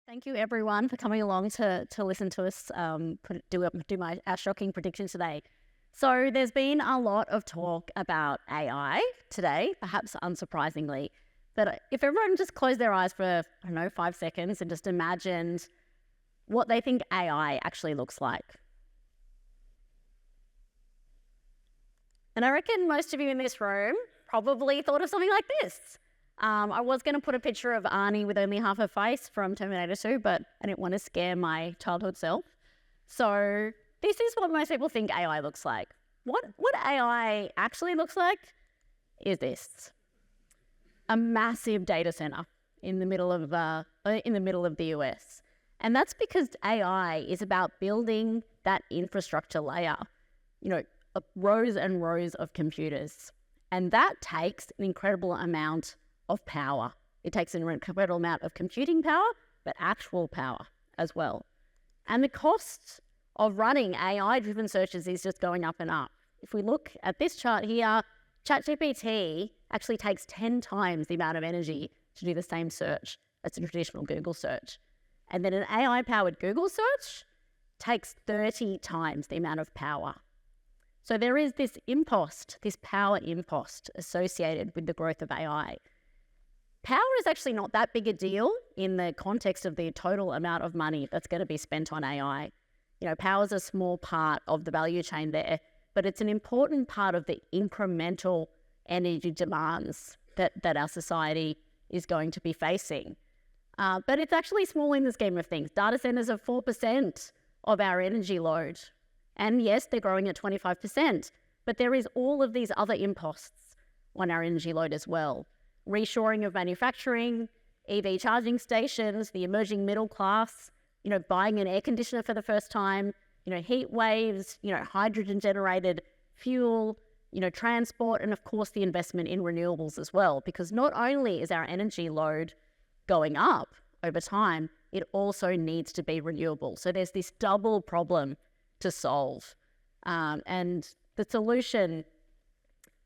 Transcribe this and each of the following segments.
Thank you, everyone, for coming along to listen to us do our shocking prediction today. So there's been a lot of talk about AI today, perhaps unsurprisingly. But if everyone just closed their eyes for, 5 seconds and just imagined what they think AI actually looks like. And I reckon most of you in this room probably thought of something like this. I was going to put a picture of Arnie with only half her face from Terminator 2, but I didn't want to scare my childhood self. So this is what most people think AI looks like. What AI actually looks like is this: a massive data center in the middle of the US, and that's because AI is about building that infrastructure layer. Rows and rows of computers, and that takes an incredible amount of power. It takes an incredible amount of computing power, but actual power as well. And the cost of running AI-driven searches is just going up and up. If we look at this chart here, ChatGPT actually takes 10 times the amount of energy to do the same search as a traditional Google search. And then an AI-powered Google search takes 30 times the amount of power. So there is this power impost associated with the growth of AI. Power is actually not that big a deal in the context of the total amount of money that's going to be spent on AI. Power is a small part of the value chain there, but it's an important part of the incremental energy demands that our society is going to be facing. But it's actually small in the scheme of things. Data centers are 4% of our energy load. And yes, they're growing at 25%, but there is all of these other imposts on our energy load as well. Reshoring of manufacturing, EV charging stations, the emerging middle class, buying an air conditioner for the first time, heat waves, hydrogen-generated fuel, transport, and of course the investment in renewables as well. Because not only is our energy load going up over time, it also needs to be renewable. So there's this double problem to solve. And the solution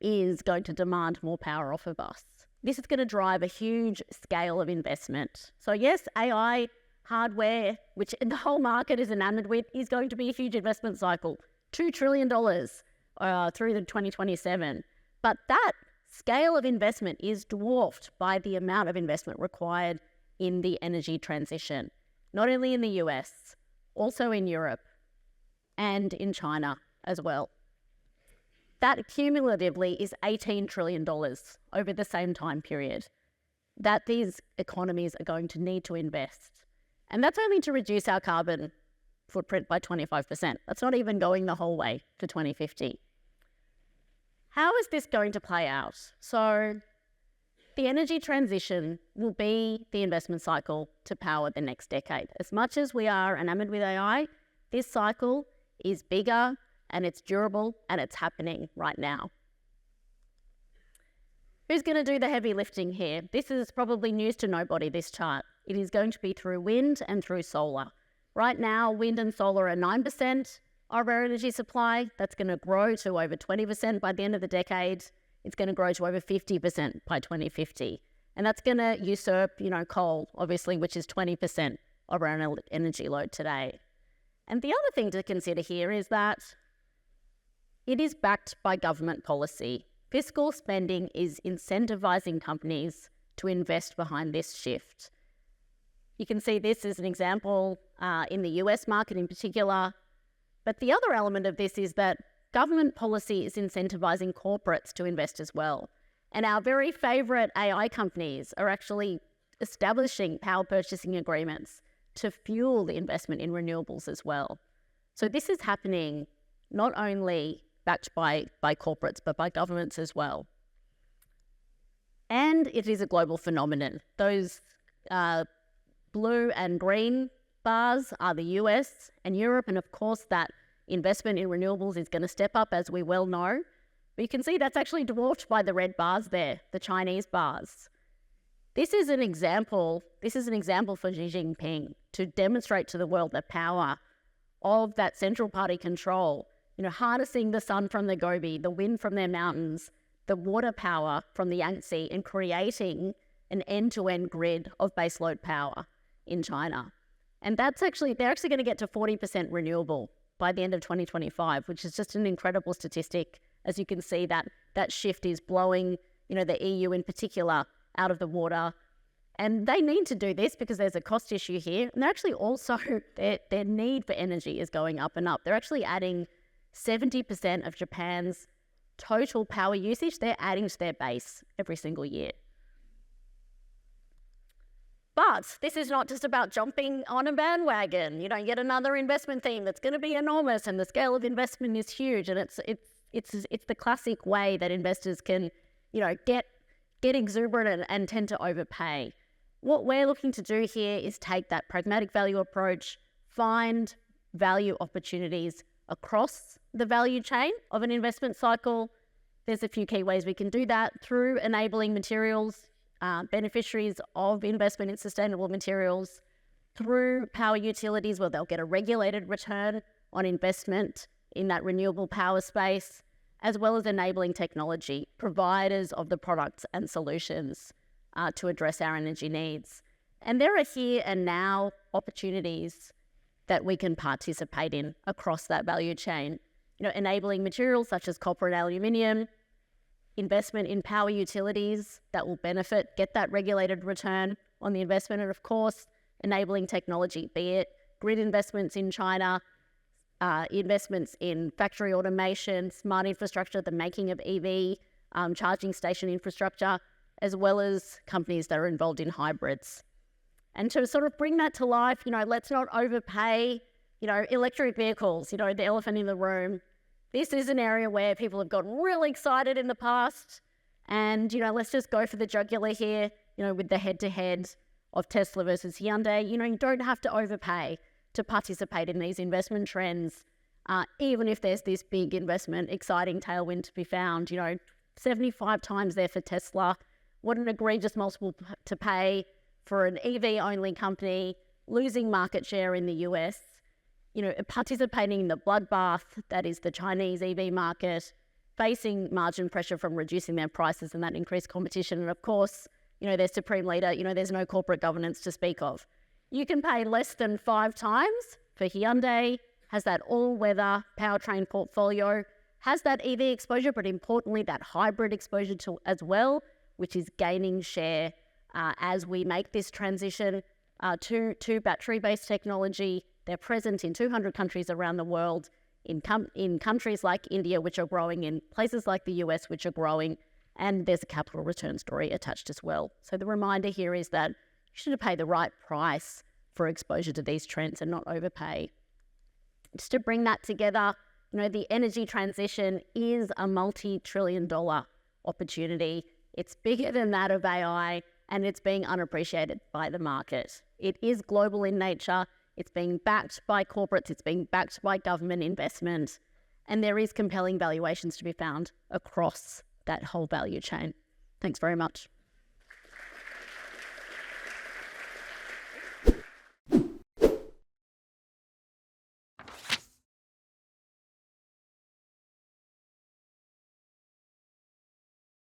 is going to demand more power off of us. This is going to drive a huge scale of investment. So yes, AI hardware, which the whole market is enamored with, is going to be a huge investment cycle, $2 trillion through the 2027. But that scale of investment is dwarfed by the amount of investment required in the energy transition, not only in the US, also in Europe and in China as well. That cumulatively is $18 trillion over the same time period that these economies are going to need to invest. And that's only to reduce our carbon footprint by 25%. That's not even going the whole way to 2050. How is this going to play out? So the energy transition will be the investment cycle to power the next decade. As much as we are enamored with AI, this cycle is bigger and it's durable and it's happening right now. Who's going to do the heavy lifting here? This is probably news to nobody, this chart. It is going to be through wind and through solar. Right now, wind and solar are 9% of our energy supply. That's going to grow to over 20% by the end of the decade. It's going to grow to over 50% by 2050. And that's going to usurp, coal, obviously, which is 20% of our energy load today. And the other thing to consider here is that it is backed by government policy. Fiscal spending is incentivizing companies to invest behind this shift. You can see this as an example in the US market in particular. But the other element of this is that government policy is incentivizing corporates to invest as well. And our very favorite AI companies are actually establishing power purchasing agreements to fuel the investment in renewables as well. So this is happening not only backed by corporates, but by governments as well. And it is a global phenomenon. Those blue and green bars are the US and Europe, and of course that investment in renewables is going to step up, as we well know. But you can see that's actually dwarfed by the red bars there, the Chinese bars. This is an example for Xi Jinping to demonstrate to the world the power of that central party control, harnessing the sun from the Gobi, the wind from their mountains, the water power from the Yangtze, and creating an end-to-end grid of baseload power in China. And they're actually going to get to 40% renewable by the end of 2025, which is just an incredible statistic. As you can see, that shift is blowing, the EU in particular out of the water. And they need to do this because there's a cost issue here. And they're actually also, their need for energy is going up and up. They're actually adding 70% of Japan's total power usage, they're adding to their base every single year. But this is not just about jumping on a bandwagon, yet another investment theme that's going to be enormous, and the scale of investment is huge. And it's the classic way that investors can, get exuberant and tend to overpay. What we're looking to do here is take that pragmatic value approach, find value opportunities across the value chain of an investment cycle. There's a few key ways we can do that through enabling materials, beneficiaries of investment in sustainable materials, through power utilities where they'll get a regulated return on investment in that renewable power space, as well as enabling technology, providers of the products and solutions to address our energy needs. And there are here and now opportunities that we can participate in across that value chain, enabling materials such as copper and aluminium, investment in power utilities that will get that regulated return on the investment, and of course, enabling technology, be it grid investments in China, investments in factory automation, smart infrastructure, the making of EV, charging station infrastructure, as well as companies that are involved in hybrids. And to sort of bring that to life, let's not overpay, electric vehicles, the elephant in the room. This is an area where people have gotten really excited in the past. And, let's just go for the jugular here, with the head-to-head of Tesla versus Hyundai. You don't have to overpay to participate in these investment trends, even if there's this big investment, exciting tailwind to be found. 75 times there for Tesla. What an egregious multiple to pay for an EV-only company, losing market share in the US, participating in the bloodbath that is the Chinese EV market, facing margin pressure from reducing their prices and that increased competition. And of course, their supreme leader, there's no corporate governance to speak of. You can pay less than 5 times for Hyundai, has that all-weather powertrain portfolio, has that EV exposure, but importantly, that hybrid exposure as well, which is gaining share as we make this transition to battery-based technology. They're present in 200 countries around the world, in countries like India, which are growing, in places like the US, which are growing, and there's a capital return story attached as well. So the reminder here is that you should pay the right price for exposure to these trends and not overpay. Just to bring that together, the energy transition is a multi-trillion-dollar opportunity. It's bigger than that of AI, and it's being unappreciated by the market. It is global in nature. It's being backed by corporates. It's being backed by government investment. And there is compelling valuations to be found across that whole value chain. Thanks very much.